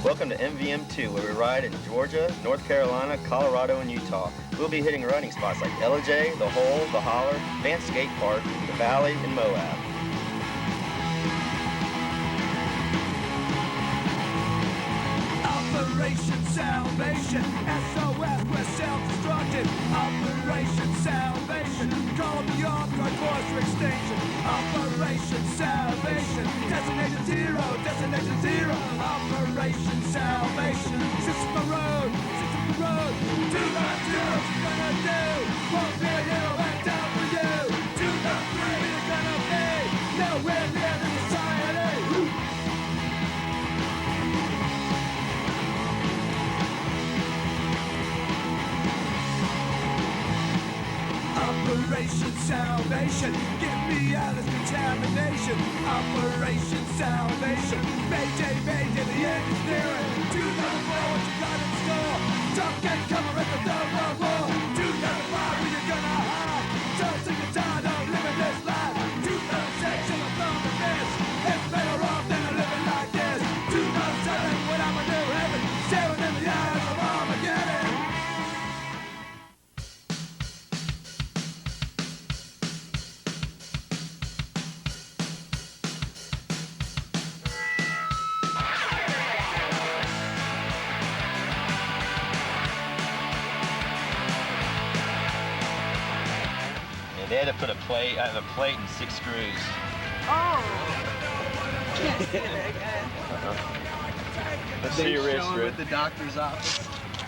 Welcome to MVM2, where we ride in Georgia, North Carolina, Colorado, and Utah. We'll be hitting riding spots like LJ, The Hole, The Holler, Vance Skate Park, The Valley, and Moab. Operation Salvation, SOS, we're self-destructed. Operation Salvation, call beyond our course for extinction. Operation Salvation, destination zero, destination zero. Operation Salvation, system the road, do not do what you're gonna do. Won't be a hero and down for you. Do not believe you're gonna be nowhere near the society. Operation Salvation, get me out of this contamination. Operation Salvation, Mayday, Mayday, the end is nearing. Do not know what you got in store. Don't get covered at the third world war. Do not find where you're gonna hide. Don't think you're tired of living this life. Do not section of from the mist. It's better off than living like this. Do not tell me what I'm gonna do heaven. Staring in the eyes of Armageddon. They had to put a plate and 6 screws. Oh! Let's see your wrist, show him Rick. at the doctor's office,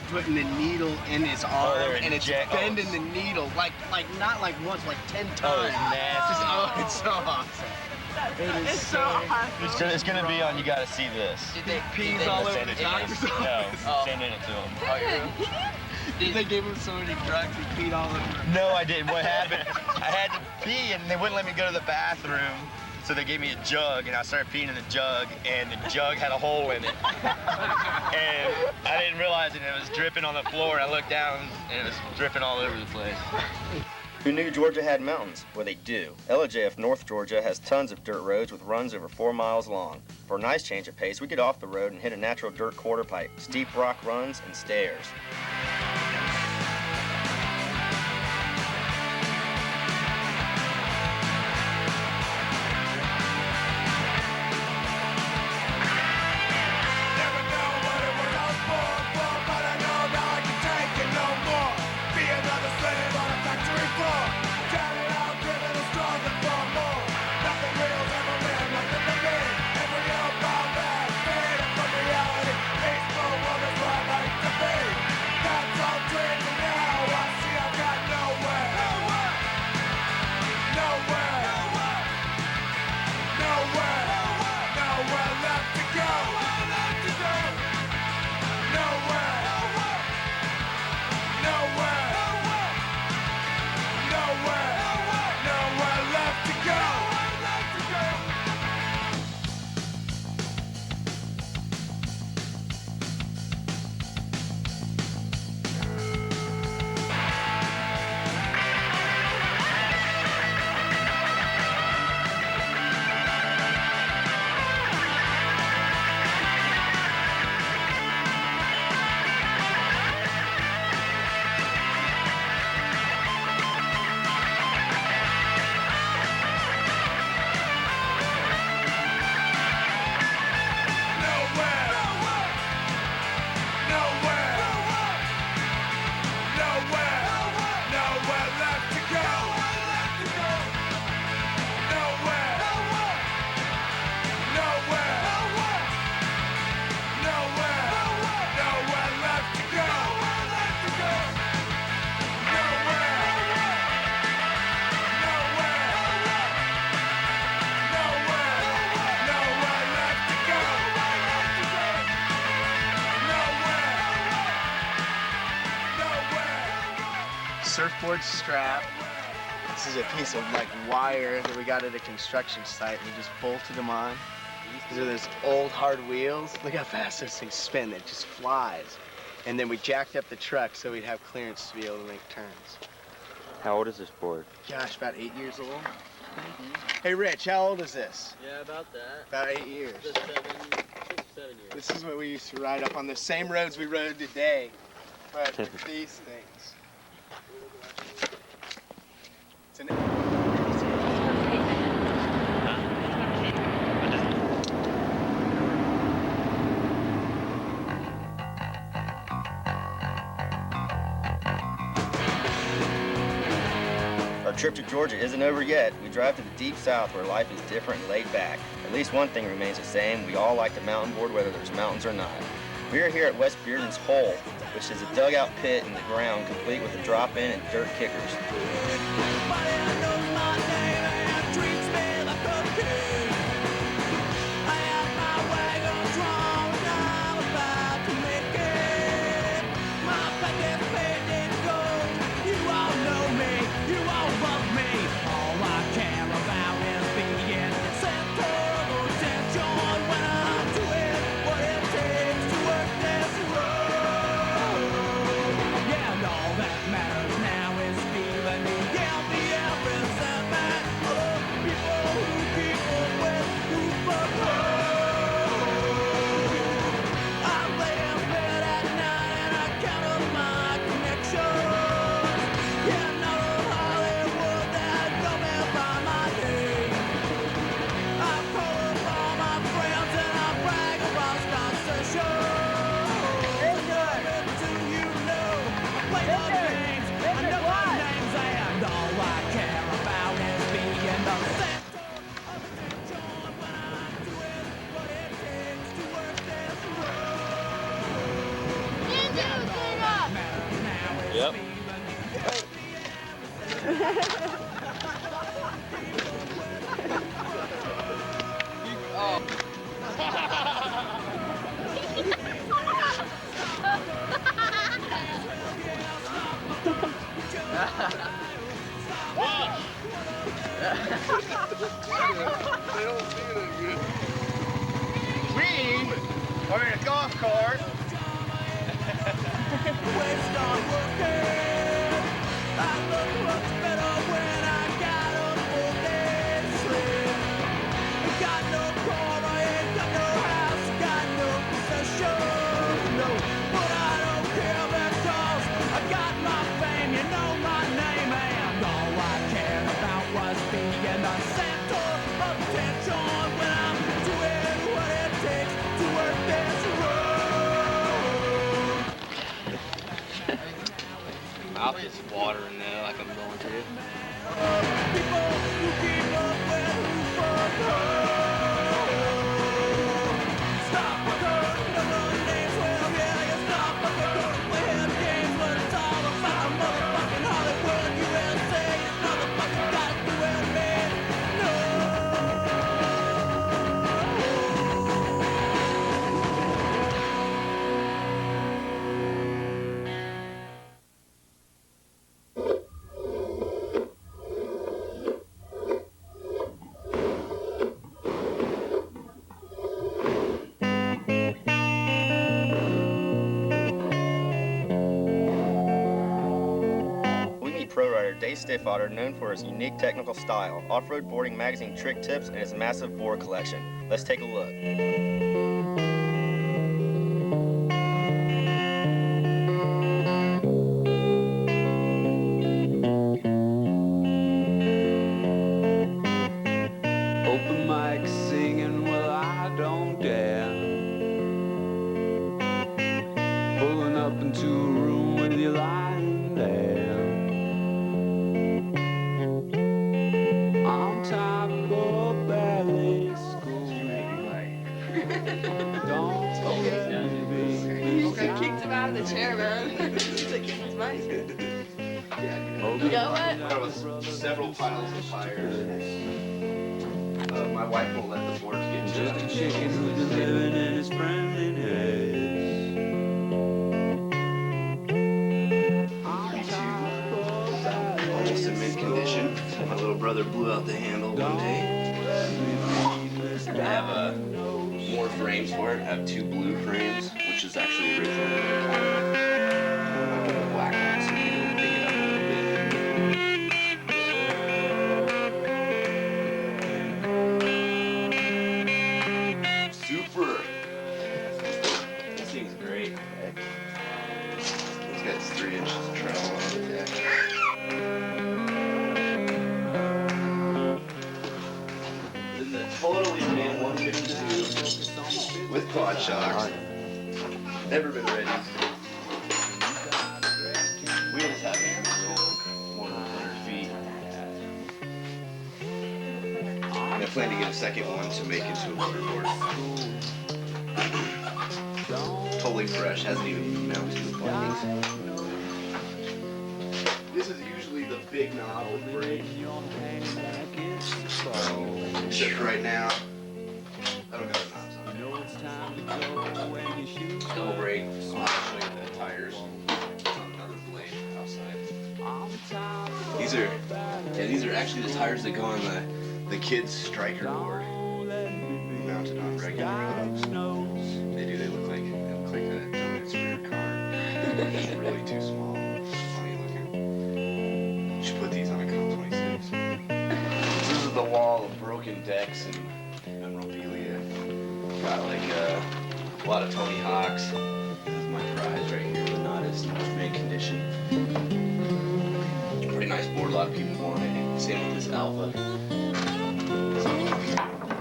putting the needle in his arm, and it's bending the needle, like not like once, like 10 times. Oh, it's nasty. It's so awesome. It's so awesome. It's gonna be on You Gotta See This. Peas all over the doctor's office. No, sending it to him. They gave him so many drugs, he peed all over him. No, I didn't. What happened? I had to pee, and they wouldn't let me go to the bathroom. So they gave me a jug, and I started peeing in the jug, and the jug had a hole in it. And I didn't realize it, and it was dripping on the floor. I looked down, and it was dripping all over the place. Who knew Georgia had mountains? Well, they do. LJF North Georgia has tons of dirt roads with runs over 4 miles long. For a nice change of pace, we get off the road and hit a natural dirt quarter pipe, steep rock runs, and stairs. Surfboard strap. This is a piece of like wire that we got at a construction site, and we just bolted them on. These are those old hard wheels. Look how fast those things spin. It just flies. And then we jacked up the truck so we'd have clearance to be able to make turns. How old is this board? Gosh, about 8 years old. Hey, Rich, how old is this? Yeah, about that. About 8 years. Just 7 years. This is what we used to ride up on the same roads we rode today, but these things. It's an Our trip to Georgia isn't over yet. We drive to the deep south where life is different and laid back. At least one thing remains the same. We all like to mountain board whether there's mountains or not. We are here at West Bearden's Hole, which is a dugout pit in the ground complete with a drop-in and dirt kickers. Yep. We are in a golf cart. I'll just water in there like I'm going to. Pro rider Stiefvater, known for his unique technical style, off-road boarding magazine trick tips, and his massive board collection. Let's take a look. Open mic singing, well I don't dare. Pulling up into a room with you lying there. I'm tired of ballet school. Don't You kicked him out of the chair, man. He's like, it's mine. You know what? There was several piles of tires. My wife won't let the boards get just a chicken who's been living in his friendliness. almost in mint condition. My little brother blew out the handle one day. I have more frames for it. I have 2 blue frames, which is actually original. The black one, so you can dig it up a little bit. with quad shocks. Never been ready. Wheels haven't been more than 100 feet. And I plan to get a second one to make into a board. Totally fresh, hasn't even mounted to the bindings. This is usually the big knob with brake. Except for right now, I don't got the knobs on it. Double brake, I'll show you the tires on another blade outside. These are actually the tires that go on the kid's striker board, mounted on regular hooks. They look like the DeWitt's rear car. It's really too small. Funny looking. You should put these on a Comp 26. This is the wall of broken decks and memorabilia. Got like a lot of Tony Hawks. This is my prize right here, the Nodus, mint condition. Pretty nice board, a lot of people want it. Same with this Alpha.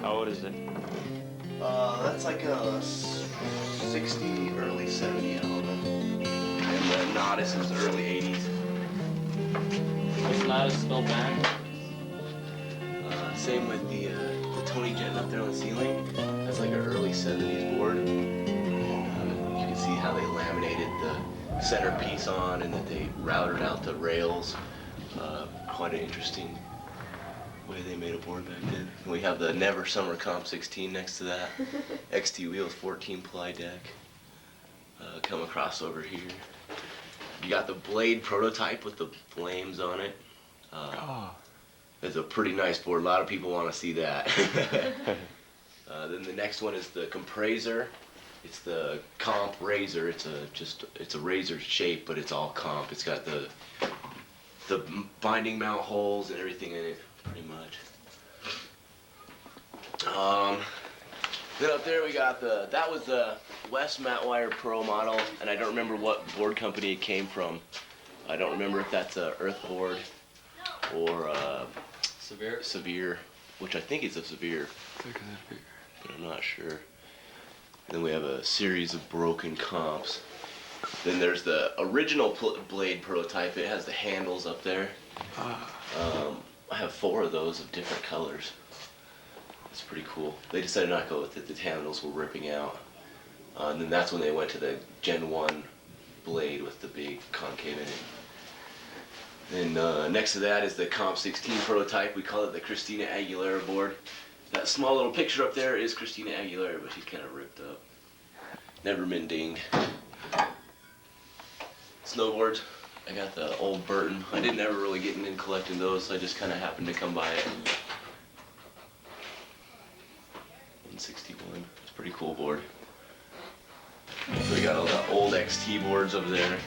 How old is it? That's like a 60, early 70 Alpha. And the Nodus is early 80s. What's Nodus spelled back? Same with the Tony Jet up there on the ceiling. That's like an early 70s board. You can see how they laminated the centerpiece on and that they routed out the rails. Quite an interesting way they made a board back then. And we have the Never Summer Comp 16 next to that. XT wheels, 14 ply deck. Come across over here. You got the Blade prototype with the flames on it. It's a pretty nice board. A lot of people want to see that. Then the next one is the Compraser. It's the Comp Razor. It's a razor shape, but it's all Comp. It's got the binding mount holes and everything in it, pretty much. Then up there we got that was the West Mattwire Pro model, and I don't remember what board company it came from. I don't remember if that's a Earth board or Severe, which I think is a Severe, but I'm not sure. Then we have a series of broken comps. Then there's the original Blade prototype. It has the handles up there. I have 4 of those of different colors. It's pretty cool. They decided not to go with it. The handles were ripping out. And then that's when they went to the Gen 1 Blade with the big concave in it. And next to that is the Comp 16 prototype. We call it the Christina Aguilera board. That small little picture up there is Christina Aguilera, but she's kind of ripped up. Never been dinged. Snowboards. I got the old Burton. I didn't ever really get into collecting those, so I just kind of happened to come by it. 161. It's a pretty cool board. So we got all the old XT boards over there.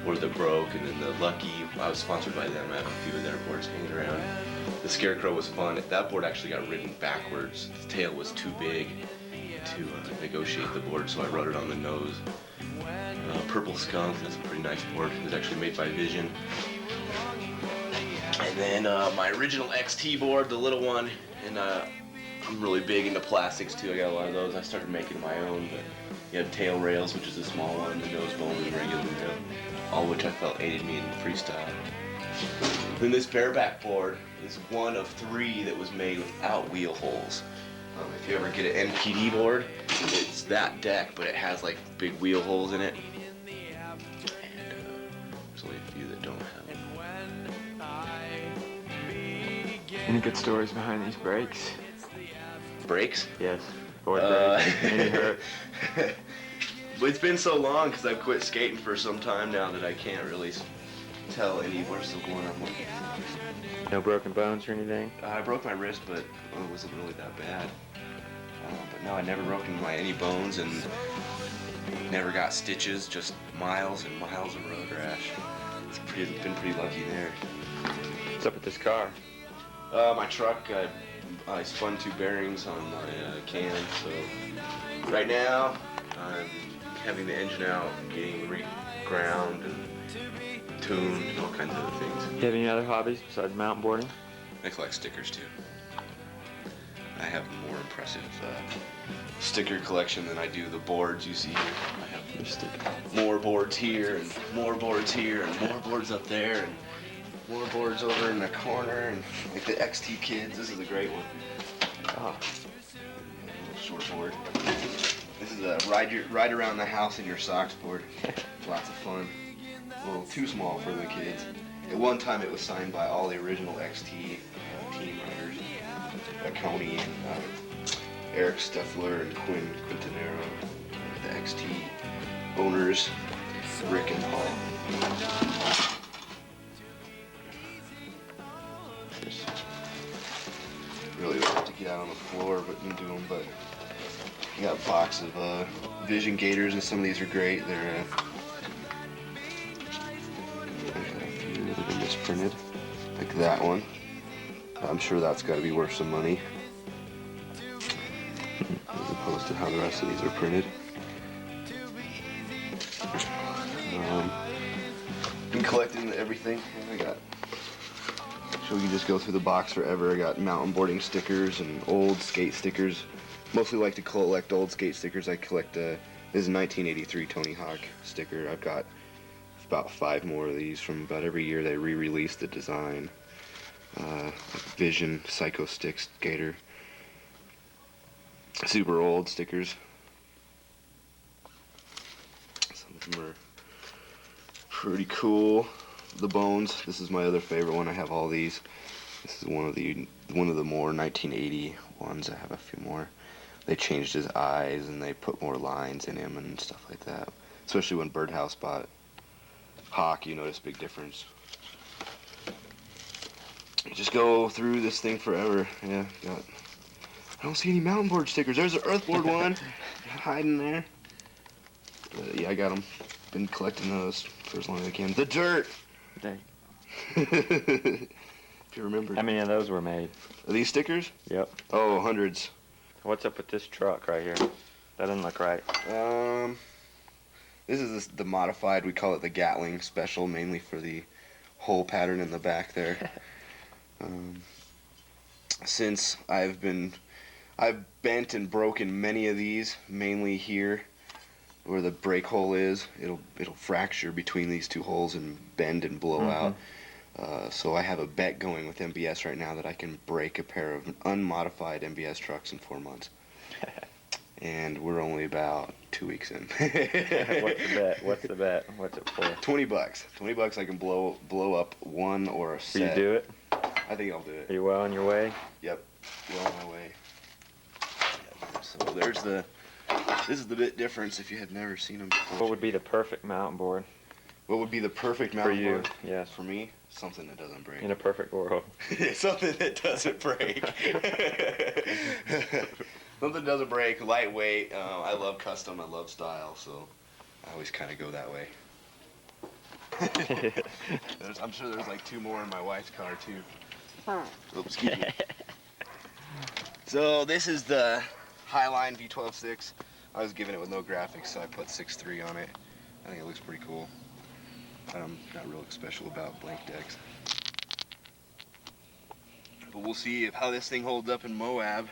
Board that broke, and then the Lucky. I was sponsored by them. I have a few of their boards hanging around. The Scarecrow was fun. That board actually got ridden backwards. The tail was too big to negotiate the board, so I wrote it on the nose. Purple Skunk, that's a pretty nice board. It was actually made by Vision. And then my original XT board, the little one, and I'm really big into plastics too. I got a lot of those. I started making my own, but you have tail rails, which is a small one, the nose bone and regular rail, all which I felt aided me in freestyle. Then this bareback board is one of 3 that was made without wheel holes. If you ever get an NPD board, it's that deck, but it has like big wheel holes in it. And there's only a few that don't have them. Any good stories behind these brakes? Brakes? Yes. Board brakes. Any hurt? But it's been so long because I've quit skating for some time now that I can't really tell any. We're still going on one. No broken bones or anything? I broke my wrist, but it wasn't really that bad. But no, I never broken any bones and never got stitches, just miles and miles of road rash. Been pretty lucky there. What's up with this car? My truck, I spun 2 bearings on my can, so right now I'm having the engine out, getting re-ground and tuned and all kinds of other things. Do you have any other hobbies besides mountain boarding? I collect stickers too. I have a more impressive sticker collection than I do the boards you see here. I have more boards here, and more boards here, and more boards up there, and more boards over in the corner, and like the XT Kids. This is a great one. Oh. Short board. This is a ride around the house in your socks board. Lots of fun. A little too small for the kids. At one time it was signed by all the original XT team riders. Coney and Eric Steffler and Quinn Quintanero. The XT owners, Rick and Paul. Really don't have to get out on the floor and do them, but I got a box of Vision Gators, and some of these are great. They're a few that have been misprinted, like that one. I'm sure that's got to be worth some money, as opposed to how the rest of these are printed. Been collecting everything. So we can just go through the box forever. I got mountain boarding stickers and old skate stickers. Mostly like to collect old skate stickers. I collect this is a 1983 Tony Hawk sticker. I've got about 5 more of these from about every year they re-release the design. Vision Psycho Stick Gator. Super old stickers. Some of them are pretty cool. The Bones. This is my other favorite one. I have all these. This is one of the more 1980 ones. I have a few more. They changed his eyes and they put more lines in him and stuff like that. Especially when Birdhouse bought Hawk, you notice a big difference. Just go through this thing forever. Yeah, I don't see any mountain board stickers. There's an earthboard one hiding there. But yeah, I got them. Been collecting those for as long as I can. The Dirt. Dang. If you remember. How many of those were made? Are these stickers? Yep. Oh, hundreds. What's up with this truck right here? That doesn't look right. This is the modified. We call it the Gatling Special, mainly for the hole pattern in the back there. Since I've bent and broken many of these, mainly here where the brake hole is. It'll fracture between these two holes and bend and blow out. So I have a bet going with MBS right now that I can break a pair of unmodified MBS trucks in 4 months. And we're only about 2 weeks in. What's the bet? What's the bet? What's it for? $20. $20 I can blow up one or a set. Will you do it? I think I'll do it. Are you well on your way? Yep, well on my way. So there's this is the bit difference if you had never seen them before. What would be the perfect mountain board? What would be the perfect For mountain you, board? yes. For me, something that doesn't break. In a perfect world. Something that doesn't break. Something doesn't break, lightweight. I love custom, I love style, so I always kind of go that way. I'm sure there's like 2 more in my wife's car too. Oops, excuse me. So this is the Highline V12.6. I was giving it with no graphics, so I put 6.3 on it. I think it looks pretty cool. Not real special about blank decks. But we'll see how this thing holds up in Moab.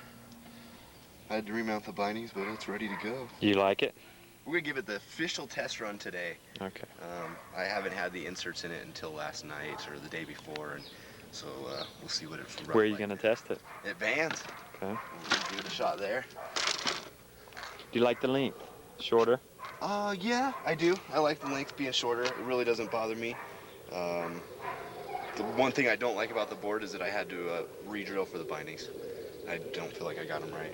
I had to remount the bindings, but it's ready to go. Do you like it? We're gonna give it the official test run today. Okay. I haven't had the inserts in it until last night or the day before, and so we'll see what it's. Where are you gonna test it? At Vans. Okay. We'll give it a shot there. Do you like the length? Shorter? Yeah, I do. I like the length being shorter. It really doesn't bother me. The one thing I don't like about the board is that I had to re-drill for the bindings. I don't feel like I got them right.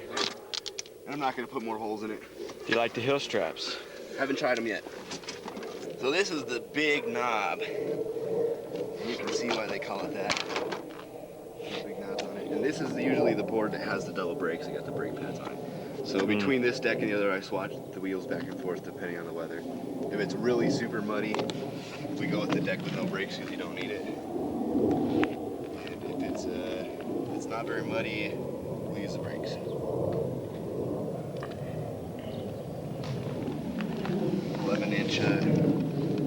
And I'm not going to put more holes in it. Do you like the heel straps? Haven't tried them yet. So this is the big knob. You can see why they call it that. Big knobs on it. And this is usually the board that has the double brakes. I got the brake pads on it. So between this deck and the other, I swatch the wheels back and forth depending on the weather. If it's really super muddy, we go with the deck with no brakes because you don't need it. And if it's not very muddy, we'll use the brakes.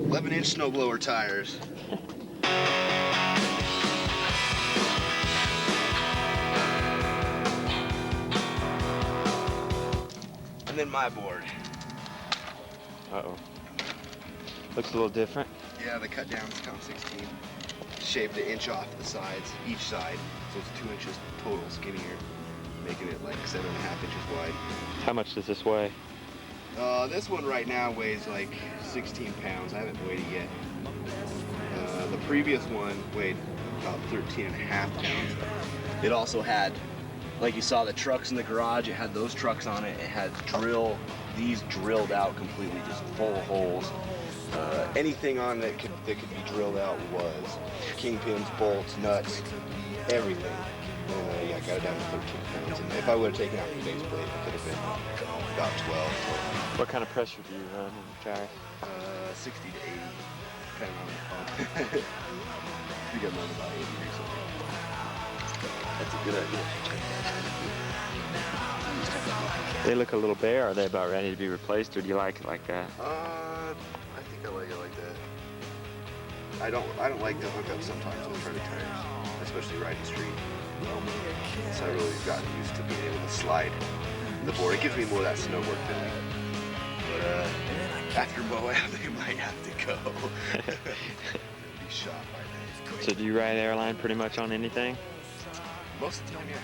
11-inch snowblower tires. And then my board. Uh-oh. Looks a little different. Yeah, the cut down is count 16. Shaved an inch off the sides, each side, so it's 2 inches total skinnier, making it like 7.5 inches wide. How much does this weigh? This one right now weighs like 16 pounds. I haven't weighed it yet. The previous one weighed about 13.5 pounds. It also had, like you saw the trucks in the garage, it had those trucks on it. It had these drilled out completely, just full of holes. Anything on that could be drilled out was kingpins, bolts, nuts, everything. Yeah, I got it down to 13 pounds. And if I would have taken out the base plate, it could have been about 12. What kind of pressure do you run in the tire? 60 to 80, depending on the pump. I think I'm running about 80 recently. That's a good idea. They look a little bare. Are they about ready to be replaced, or do you like it like that? I think I like it like that. I don't like the hookup sometimes with credit tires, especially riding street. So I really gotten used to being able to slide the board. It gives me more of that snowboard feeling. But after Moab, they might have to go. Be shot by that. So do you ride airline pretty much on anything? Most of the time, yeah.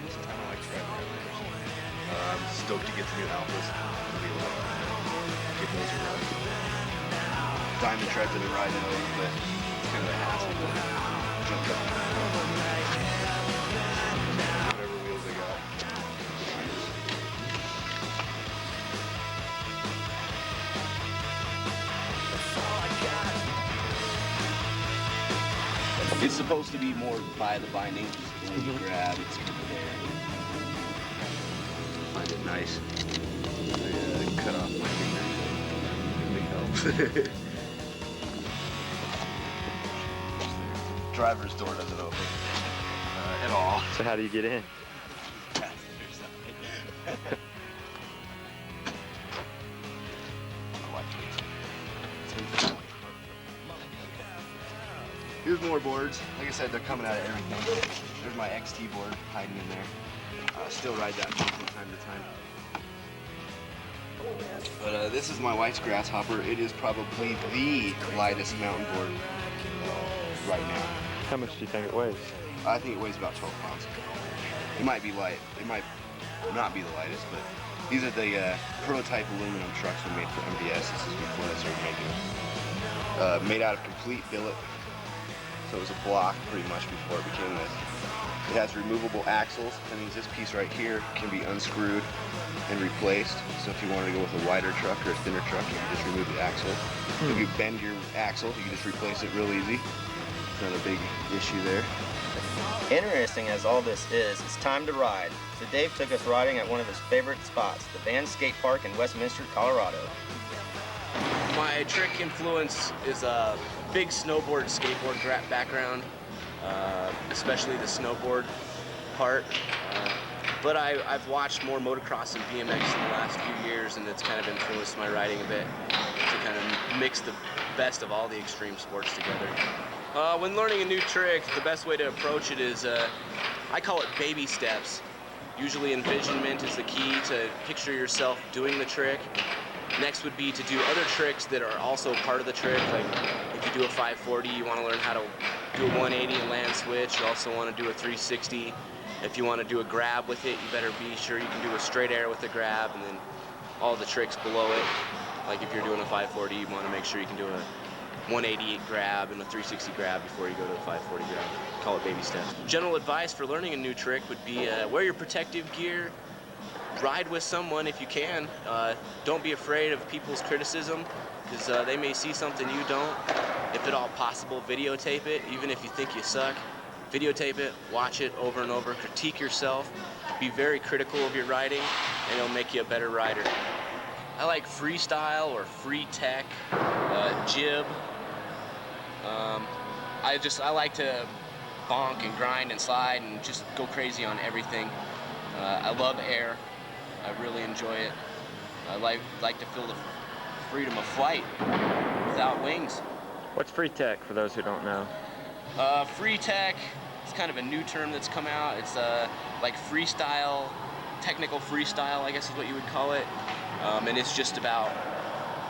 Most of the time I like to ride airliners. I'm stoked to get the new Alphas. Give those a run. Diamond tried to ride those, but it's kind of a hassle to jump up. Whatever wheels they got. It's supposed to be more by the binding. So when you grab, it's kind of there. Find it nice. I cut off my finger. It helps. Driver's door doesn't open at all. So how do you get in? Here's more boards. Like I said, they're coming out of everything. There's my XT board hiding in there. Still ride that from time to time. But this is my wife's grasshopper. It is probably the lightest mountain board right now. How much do you think it weighs? I think it weighs about 12 pounds. It might be light. It might not be the lightest, but these are the prototype aluminum trucks we made for MVS. This is before they started making them. Made out of complete billet. So it was a block pretty much before it became this. It has removable axles. That means this piece right here can be unscrewed and replaced. So if you wanted to go with a wider truck or a thinner truck, you can just remove the axle. If you bend your axle, you can just replace it real easy. Not a big issue there. Interesting as all this is, it's time to ride. So Dave took us riding at one of his favorite spots, the Van Skate Park in Westminster, Colorado. My trick influence is a big snowboard, skateboard background, especially the snowboard part. But I've watched more motocross and BMX in the last few years, and it's kind of influenced my riding a bit to kind of mix the best of all the extreme sports together. When learning a new trick, the best way to approach it is, I call it baby steps. Usually envisionment is the key to picture yourself doing the trick. Next would be to do other tricks that are also part of the trick. Like if you do a 540, you want to learn how to do a 180 and land switch. You also want to do a 360. If you want to do a grab with it, you better be sure you can do a straight air with the grab, and then all the tricks below it. Like if you're doing a 540, you want to make sure you can do a 180 grab and a 360 grab before you go to the 540 grab. Call it baby steps. General advice for learning a new trick would be wear your protective gear, ride with someone if you can. Don't be afraid of people's criticism, because they may see something you don't. If at all possible, videotape it, even if you think you suck. Videotape it, watch it over and over, critique yourself, be very critical of your riding, and it'll make you a better rider. I like freestyle or free tech, jib. I like to bonk and grind and slide and just go crazy on everything. I love air. I really enjoy it. I like to feel the freedom of flight without wings. What's free tech for those who don't know? Free tech, it's kind of a new term that's come out. It's like freestyle technical freestyle, I guess is what you would call it. And it's just about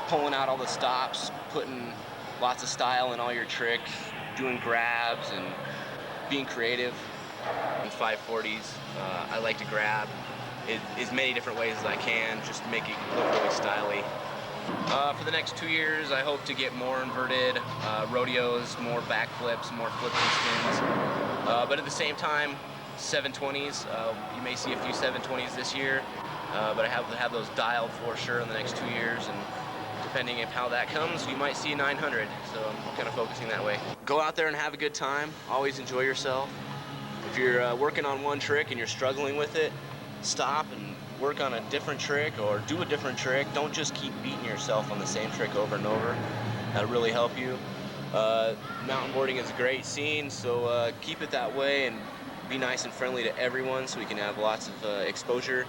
pulling out all the stops, putting lots of style in all your tricks, doing grabs and being creative. In 540s, I like to grab it as many different ways as I can, just to make it look really stylish. For the next 2 years, I hope to get more inverted rodeos, more backflips, more flips and spins. But at the same time, 720s. You may see a few 720s this year, but I have those dialed for sure in the next 2 years. And depending on how that comes, you might see a 900. So I'm kind of focusing that way. Go out there and have a good time. Always enjoy yourself. If you're working on one trick and you're struggling with it, stop and work on a different trick or do a different trick. Don't just keep beating yourself on the same trick over and over. That'll really help you. Mountain boarding is a great scene, so keep it that way and be nice and friendly to everyone so we can have lots of exposure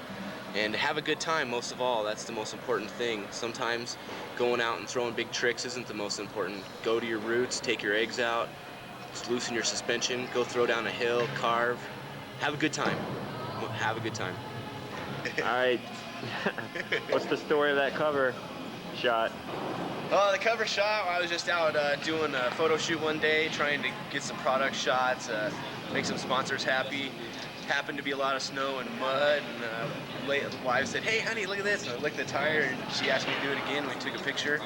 and have a good time. Most of all, that's the most important thing. Sometimes going out and throwing big tricks isn't the most important. Go to your roots, take your eggs out, just loosen your suspension, go throw down a hill, carve, have a good time. Have a good time. All right. What's the story of that cover shot? Oh, the cover shot, I was just out doing a photo shoot one day, trying to get some product shots, make some sponsors happy. Happened to be a lot of snow and mud, and the wife said, "Hey, honey, look at this." And I licked the tire, and she asked me to do it again. We took a picture.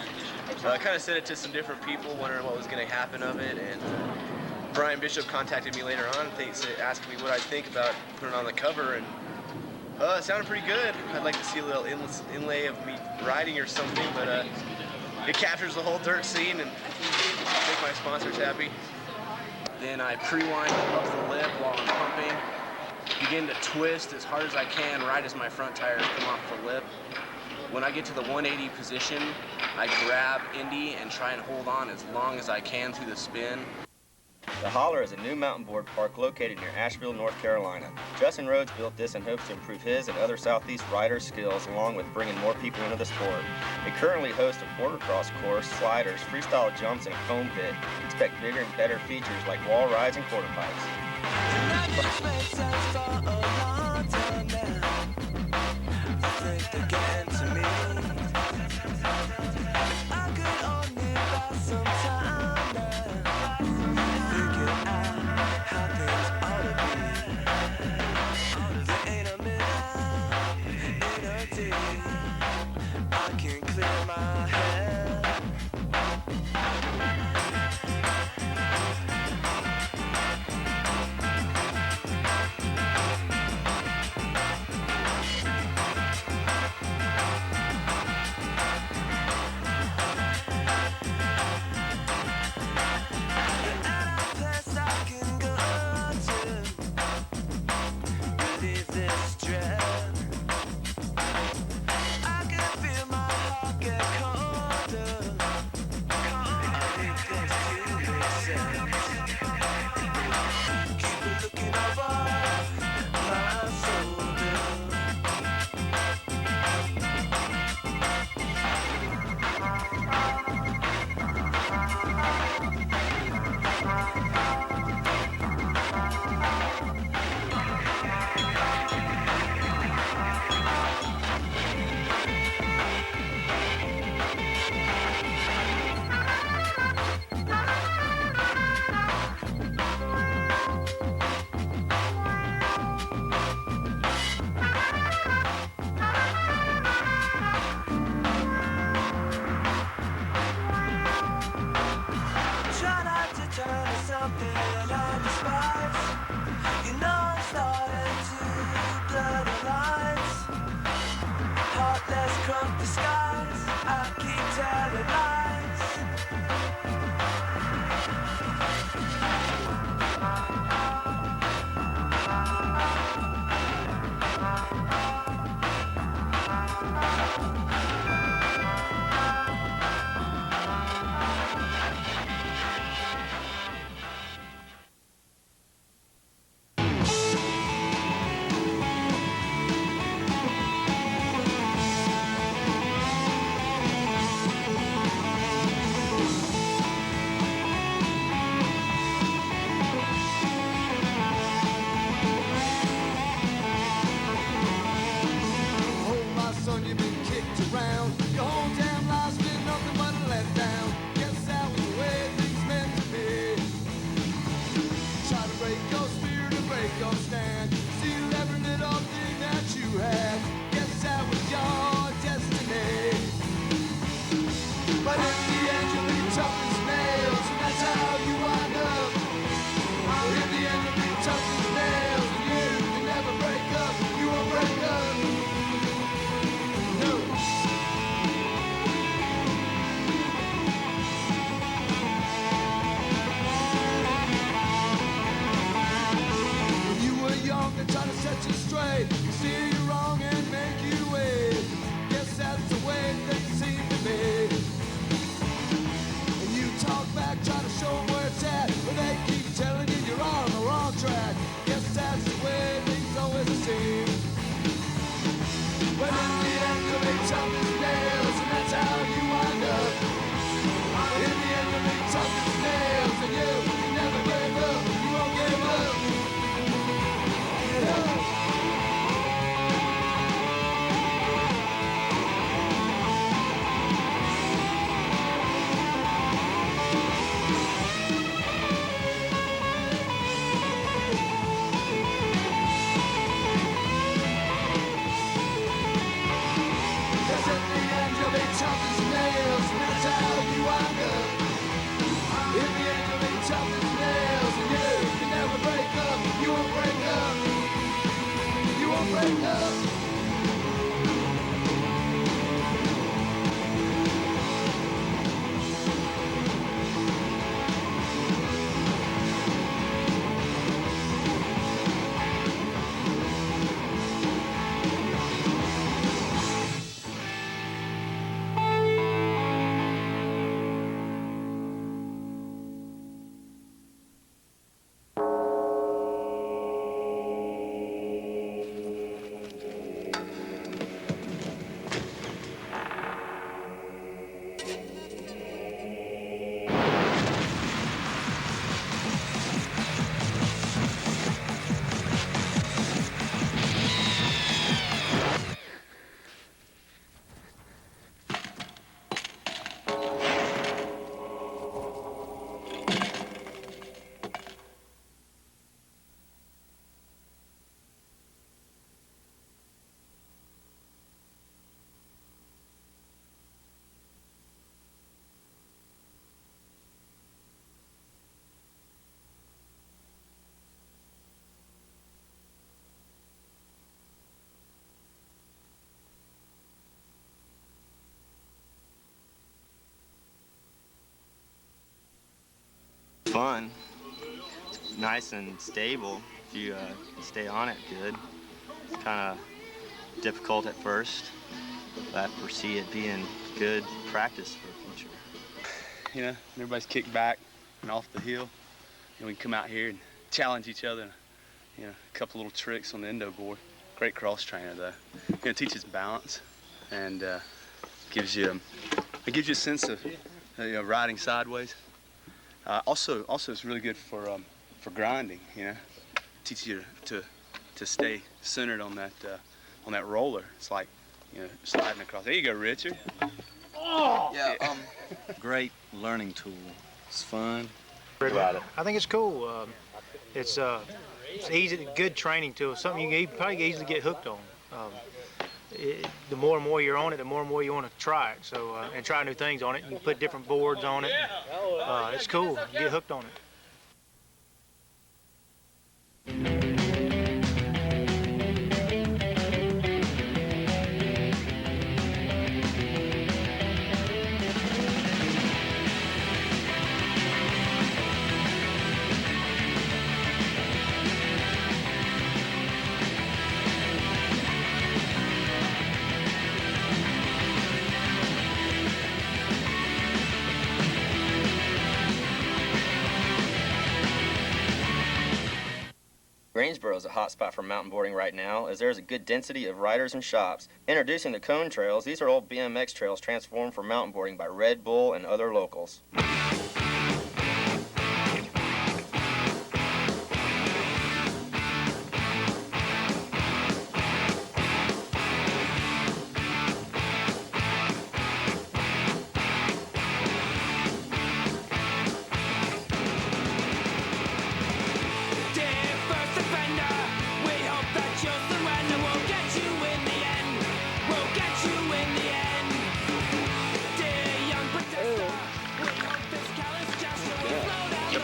I kind of sent it to some different people, wondering what was going to happen of it. And Brian Bishop contacted me later on, asked me what I'd think about putting it on the cover, and it sounded pretty good. I'd like to see a little inlay of me riding or something, but it captures the whole dirt scene and make my sponsors happy. Then I pre-wind above the lip while I'm pumping. Begin to twist as hard as I can, right as my front tires come off the lip. When I get to the 180 position, I grab Indy and try and hold on as long as I can through the spin. The Holler is a new mountain board park located near Asheville, North Carolina. Justin Rhodes built this in hopes to improve his and other Southeast riders' skills, along with bringing more people into the sport. It currently hosts a quartercross course, sliders, freestyle jumps, and a foam pit. Expect bigger and better features like wall rides and quarter pipes. fun. It's nice and stable if you stay on it good. It's kind of difficult at first, but I foresee it being good practice for the future. You know, everybody's kicked back and off the hill, and we can come out here and challenge each other. You know, a couple little tricks on the endo board. Great cross trainer though. You know, teaches balance and gives you a sense of riding sideways. Also, it's really good for grinding. You know, teaches you to stay centered on that roller. It's like, you know, sliding across. There you go, Richard. Oh! Yeah. Great learning tool. It's fun. About it. I think it's cool. It's easy, good training tool. Something you can probably easily get hooked on. The more and more you're on it, the more and more you want to try it. So and try new things on it. You can put different boards on it. It's cool. You get hooked on it. Greensboro is a hot spot for mountain boarding right now, as there is a good density of riders and shops. Introducing the cone trails, these are old BMX trails transformed for mountain boarding by Red Bull and other locals.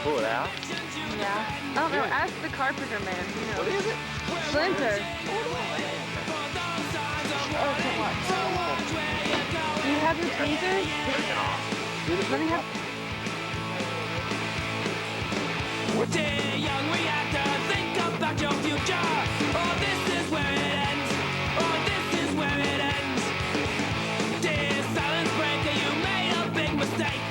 Pull it out? Yeah. I don't know. Ask the carpenter man. You know. What is it? Splinter. Oh, come on. Do you have your tweezers? Let me have. Dear young reactor, think about your future. Oh, this is where it ends. Oh, this is where it ends. Dear silence breaker, you made a big mistake.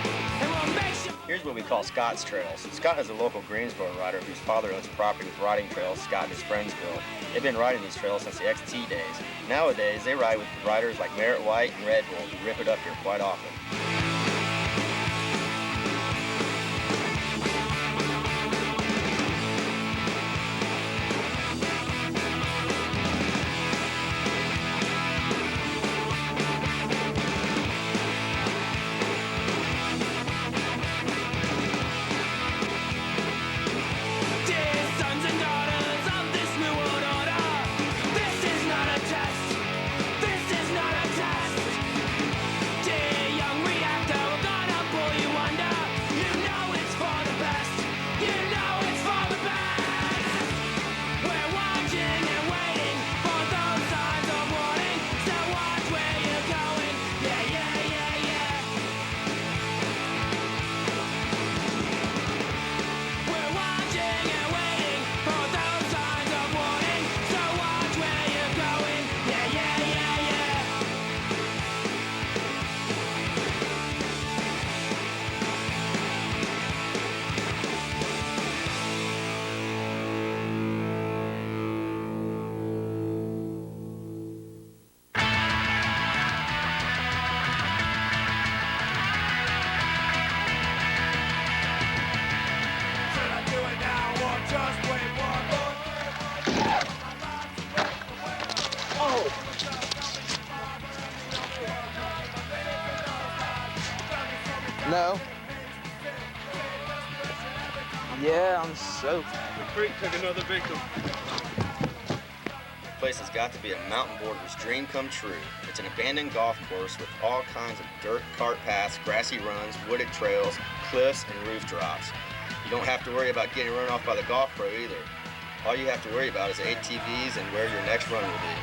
And we'll make sure. Here's what we call Scott's Trails. Scott is a local Greensboro rider whose father owns property with riding trails Scott and his friends built. They've been riding these trails since the XT days. Nowadays, they ride with riders like Merritt White and Red Bull who rip it up here quite often. No. Yeah, I'm soaked. The creek took another victim. This place has got to be a mountain boarder's dream come true. It's an abandoned golf course with all kinds of dirt cart paths, grassy runs, wooded trails, cliffs, and roof drops. You don't have to worry about getting run off by the golf pro either. All you have to worry about is ATVs and where your next run will be.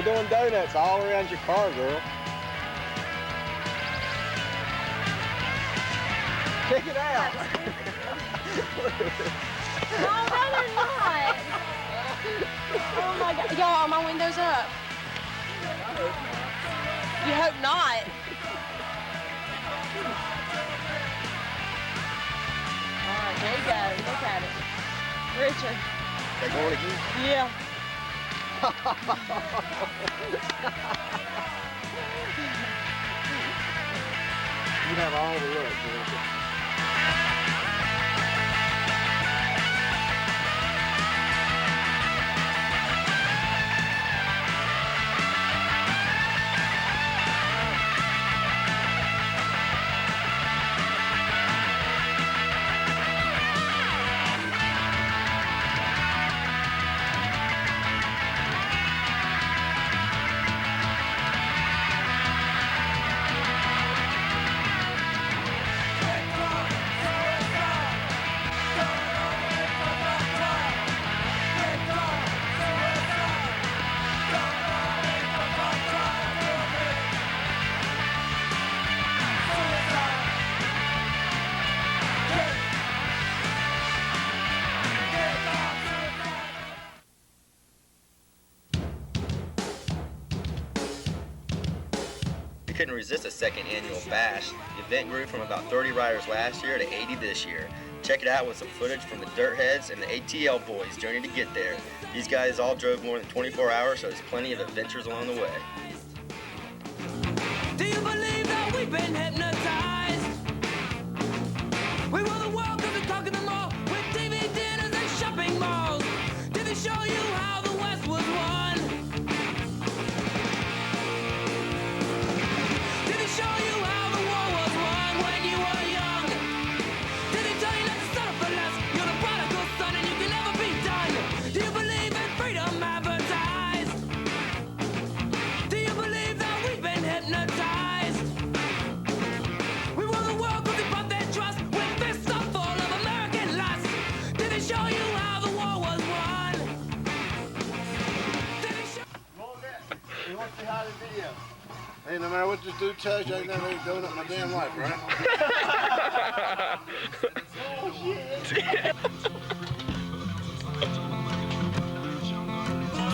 They doing donuts all around your car, girl. Check it out. No, they're not. Oh my God. Y'all, are my windows up? You hope not. All right, there you go. Look at it. Richard. They're going again? Yeah. You have all the look, girl. We couldn't resist a second annual bash. The event grew from about 30 riders last year to 80 this year. Check it out with some footage from the Dirt Heads and the ATL boys' journey to get there. These guys all drove more than 24 hours, so there's plenty of adventures along the way. Do you believe that we've been hypnotized? We rule the world because we're talking them all with TV dinners and shopping malls. Did they show you how the West was won? Did they show you how the war was won when you were young? Did they tell you not to settle for less? You're the prodigal son and you can never be done. Do you believe in freedom advertised? Do you believe that we've been hypnotized? We rule the world because we bought their trust with fists so full of American lust. Did they show you how the war was won? Did they show You want to see how to video? Hey, no matter what this dude tells you, I ain't never ate donut in my damn life, right?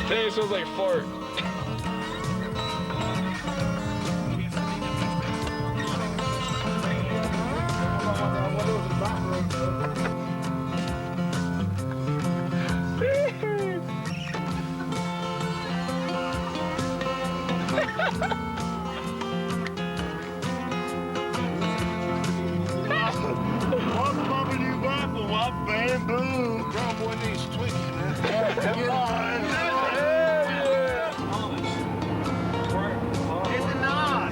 Dang, it smells like fart. What's bumping you bumping? What bamboo? Drum boy needs Twinkies, man. Come on. It's a nod.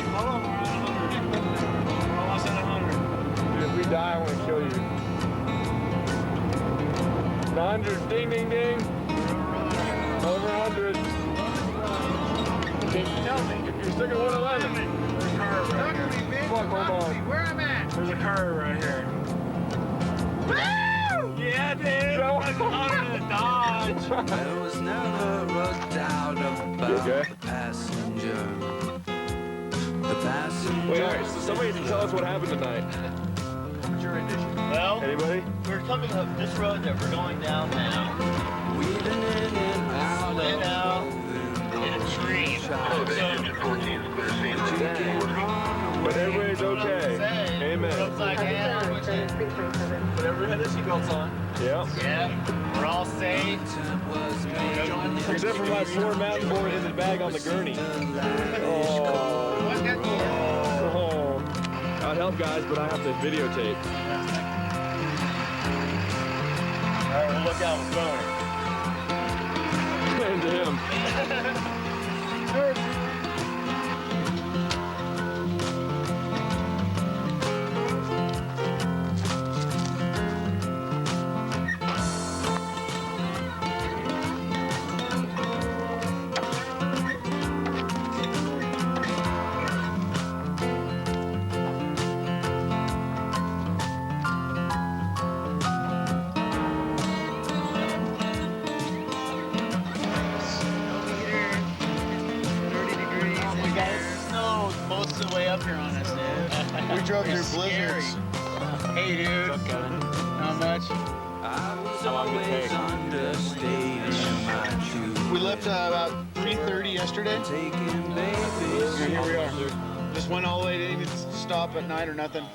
Almost at 100. Dude, if we die, I want to kill you. 100. Ding, ding, ding. Over 100. Can you tell me if you're stuck at 111? Fuck, hold on. Where I'm at? There's a curve right here. Woo! Yeah, dude. Under the Dodge. There was never a doubt about the passenger. The passenger. Wait, all right, so somebody tell us what happened tonight. Well, Anybody? we're coming up this road that we're going down now. Weaving in and out Slid out in a tree. But everybody's okay. Amen. Upside down. Whatever had the seatbelts on. Yeah. Yeah, we're all safe. Except for my poor mountain board in the bag on the gurney. Oh. I'd help guys, but I have to videotape. All right, we'll look out what's going. And to him. most of the way up here on us, dude. We drove You're through blizzards. scary. Hey, dude. What's up, Kevin? Not much. How long did it take? We left about 3:30 yesterday. And here we are. Just went all the way. Didn't even stop at night or nothing.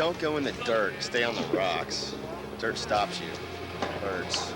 Don't go in the dirt. Stay on the rocks. Dirt stops you. It hurts.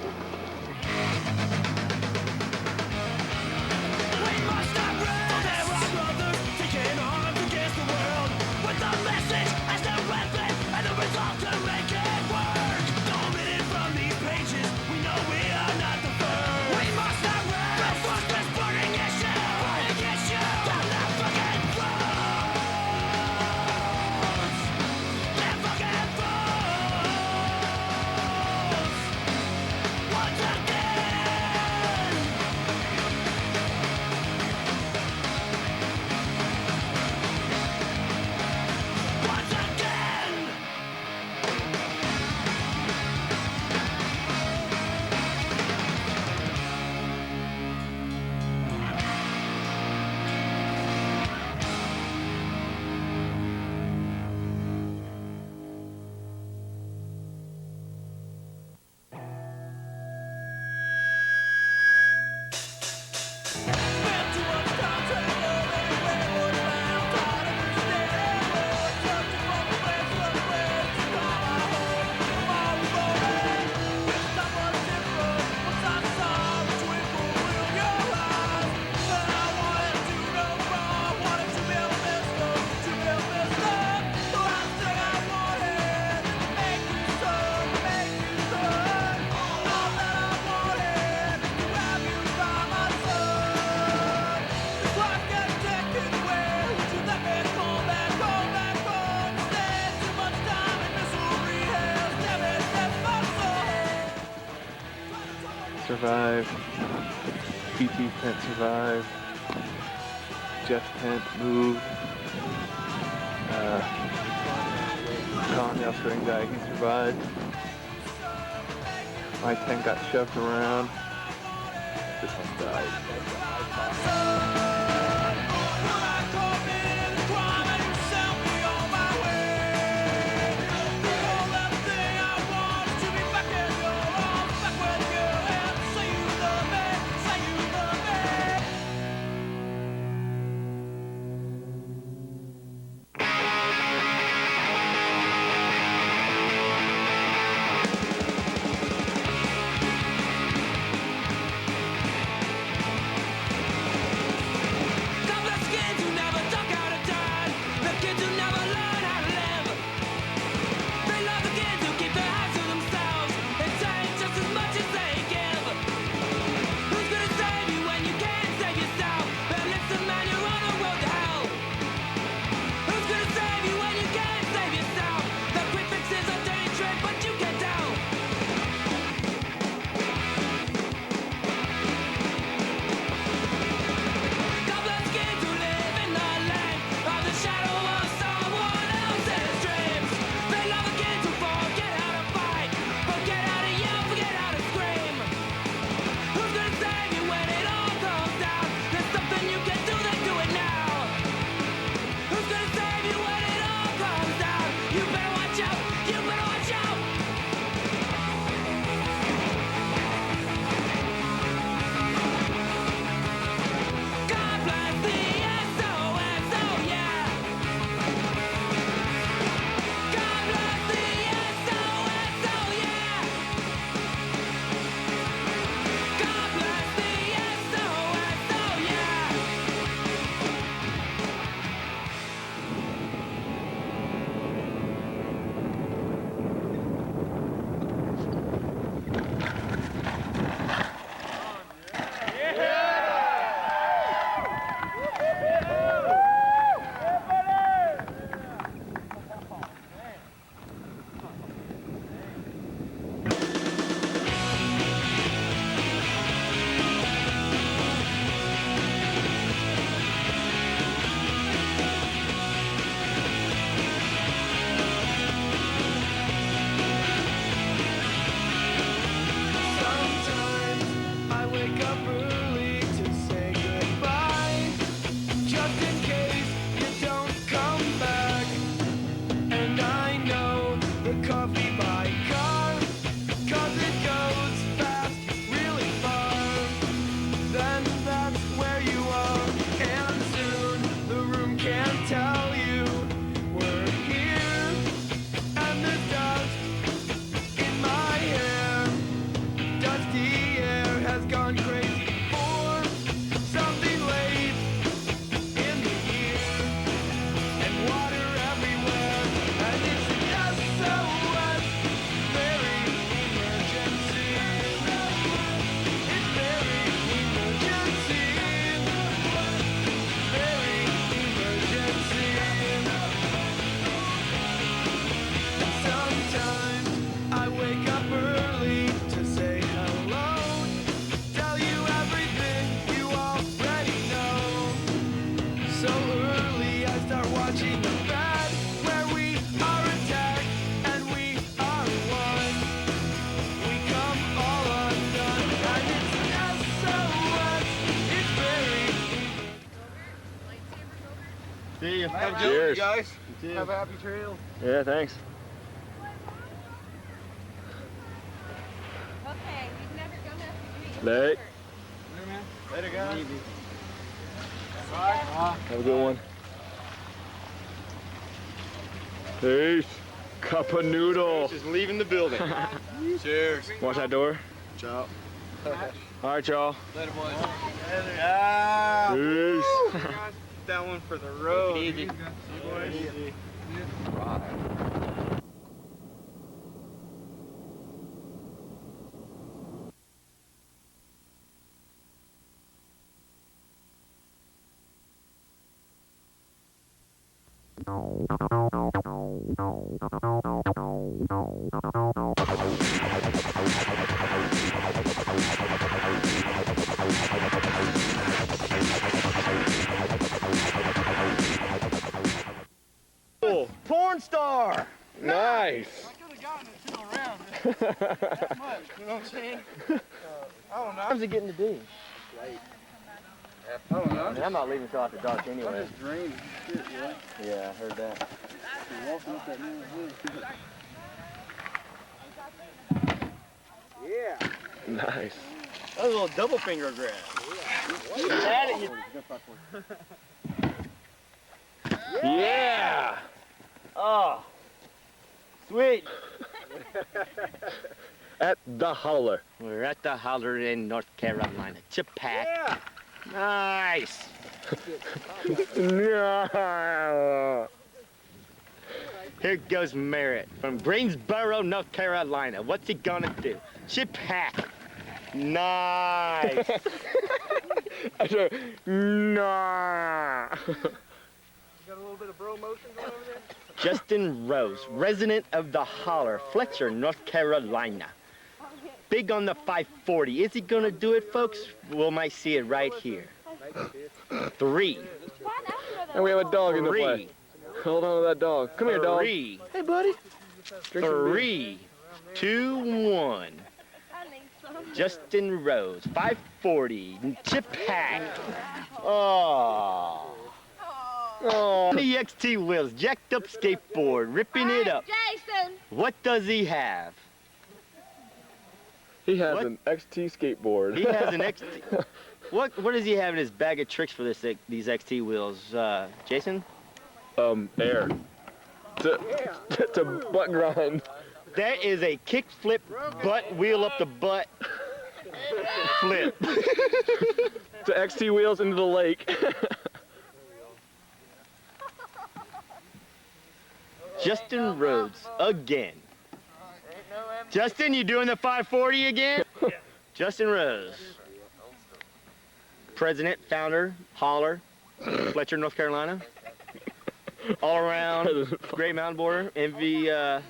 Survive. PT Pent survived. Jeff Pent moved. Con string guy, he survived. My tent got shoved around. This one died. Have a good Cheers. one, guys. Have a happy trail. Yeah, thanks. Okay, we've never gone after you. Late. Later, guys. Have a good one. Peace. Cup of noodle. Just leaving the building. Cheers. Watch that door. Ciao. All right, y'all. Later, boys. Peace. That one for the road. Easy. Easy. Porn star. Nice. I could have gotten it 2 around. That much, you know what I'm saying? I don't know. How's it getting to be? I don't know. I mean, I'm not leaving until after dark anyway. Just drained shit, yeah. Yeah, I heard that. You're walking up that new hill. Yeah. Nice. That was a little double finger grab. You had it. Yeah. Oh, sweet. At the Holler. We're at the Holler in North Carolina. Chipak. Yeah. Nice. Yeah. Here goes Merritt from Greensboro, North Carolina. What's he gonna do? Chipak. Nice. Nah. Got a little bit of bro motion going over there? Justin Rose, resident of the Holler, Fletcher, North Carolina. Big on the 540. Is he gonna do it, folks? We might see it right here. 3. And we have a dog in the play. Hold on to that dog. Come here, dog. 3. Hey, buddy. 3, 2, 1. Justin Rose, 540, Chipak. Oh. Oh. The XT wheels, jacked up skateboard, ripping it up. Jason! What does he have? He has an XT skateboard. He has an XT. What does he have in his bag of tricks for these XT wheels, Jason? Air. To butt grind. That is a kick flip, butt wheel up the butt flip. To XT wheels into the lake. Justin Rhodes again. Justin, you doing the 540 again? Yeah. Justin Rhodes. President, founder, Holler, Fletcher, North Carolina. All around, great mountainboarder, MV,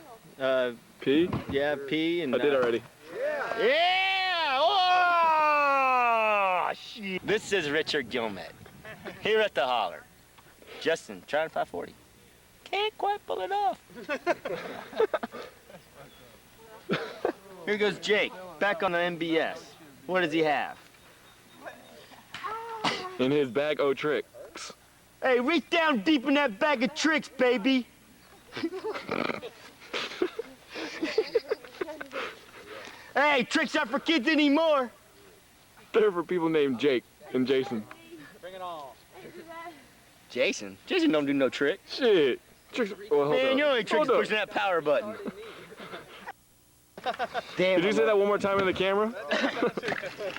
P? Yeah, P. And, I did already. Yeah! Oh, shit. This is Richard Gilmet, here at the Holler. Justin, trying 540. Can't quite pull it off. Here goes Jake, back on the MBS. What does he have? In his bag of tricks. Hey, reach down deep in that bag of tricks, baby. Hey, tricks aren't for kids anymore. They're for people named Jake and Jason. Bring it on. Jason? Jason don't do no trick. Shit. Tricks. Well, hold Man, up. your only trick is Hold up. pushing that power button. Damn. Did you say that one more time in the camera?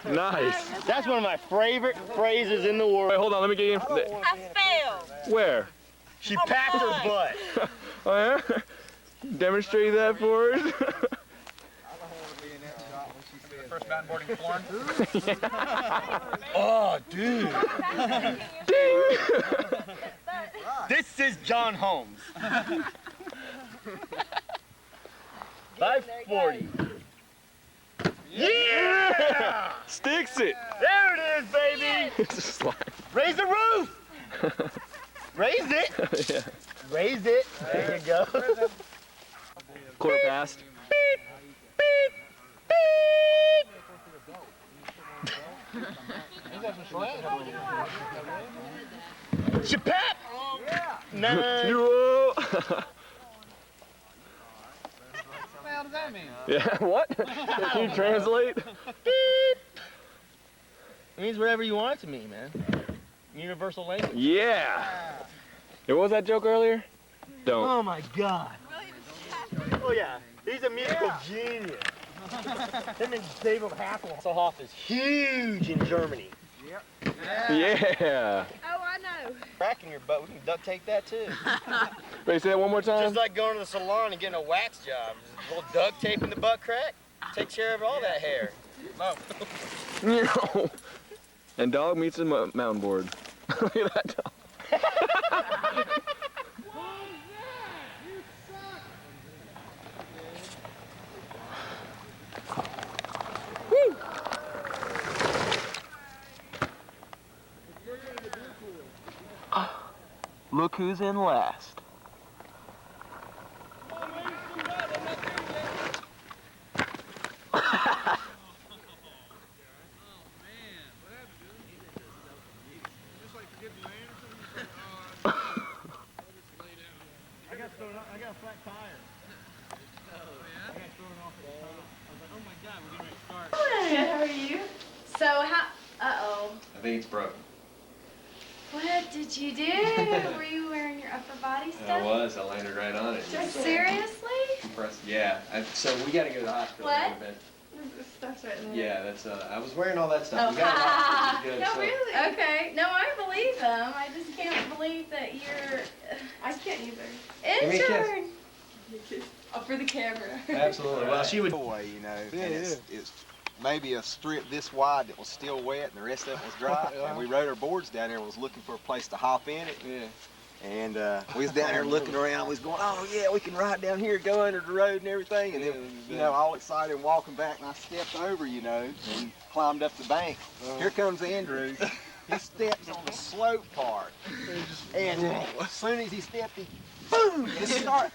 Nice. That's one of my favorite phrases in the world. Wait, hold on. Let me get in. I failed. Where? She packed her butt. Oh, yeah? Demonstrate that for us. First mountainboarding porn. Oh, dude. Ding! This is John Holmes. 540. Yeah! Sticks it. There it is, baby. It's a slide. Raise the roof. Raise it. Yeah. Raise it. There you go. Quarter past. Beep, beep, beep. Chapap. Zero. What the hell does that mean? Yeah, what? Can you translate? Beep. It means whatever you want it to mean, man. Universal language. Yeah. There was that joke earlier? Don't. Oh my God. Oh yeah, he's a musical genius. Him and David Hasselhoff is huge in Germany. Yep. Yeah. Oh, I know. Crack in your butt, we can duct tape that too. Ready to say that one more time? Just like going to the salon and getting a wax job. Just a little duct tape in the butt crack, takes care of all that hair. No. And dog meets a mountain board. Look at that dog. Look who's in last. I got a flat tire. I got thrown off at the top. I was like, oh my God, we're getting ready to start. Hello, how are you? So uh-oh. I think it's broken. What did you do? Were you wearing your upper body stuff? I was. I landed right on it. Seriously? Compressed. Yeah. So we got to go to the hospital in a little bit. Stuff's right in there. Yeah, that's. I was wearing all that stuff. Oh, We got to the hospital to no, go, really? Okay. No, I believe them. I just can't believe that you're... I can't either. Give me a kiss. Intern! Oh, for the camera. Absolutely. Well, she would. Boy, you know, Yeah, and it's maybe a strip this wide that was still wet and the rest of it was dry. And we rode our boards down there and was looking for a place to hop in it. Yeah. And we was down there looking around. We was going, oh yeah, we can ride down here, go under the road and everything. And then, you know, all excited and walking back, and I stepped over, you know, and climbed up the bank. Here comes Andrew. He steps on the slope part, and as soon as he stepped, he boom, just started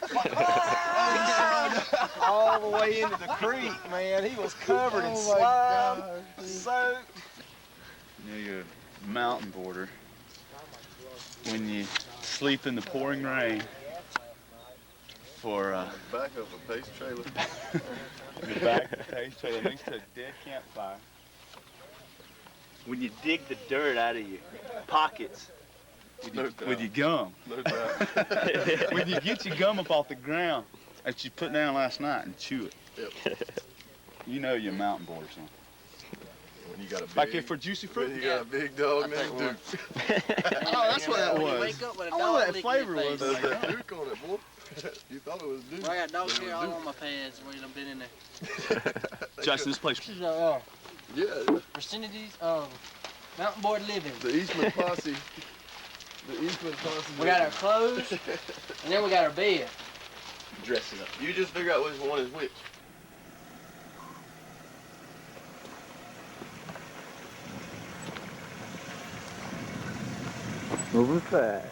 all the way into the creek, man. He was covered in slime, soaked. You know, you're a mountain boarder when you sleep in the pouring rain for back of a pace trailer. the back of the pace trailer next to a dead campfire. When you dig the dirt out of your pockets with your gum. No doubt. When you get your gum up off the ground that you put down last night and chew it. Yep. You know you're a mountain boarder, son. When you got a big, Back here for juicy fruit? When you got a big dog named Duke. Oh, that's what that was. Wake up with a I dog wonder what that licking flavor your was. face. There's that Duke on it, boy. You thought it was Duke. Well, I got dog It was hair all Duke. on my pants where you've been in there. Justin, this place. This is Yeah. percentages of mountain board living. The Eastman Posse. The Eastman Posse. We got our clothes, and then we got our bed. Dress it up. You just figure out which one is which. Moving fast.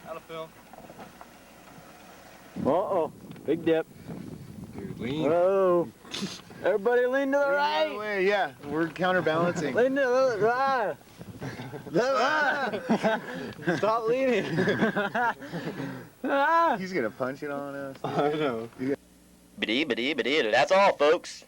Out of film. Uh-oh. Big dip. Dude, lean. Whoa. Everybody lean to the right. Right way, yeah. We're counterbalancing. Lean to the right. Stop leaning. He's gonna punch it on us. I know. That's all, folks.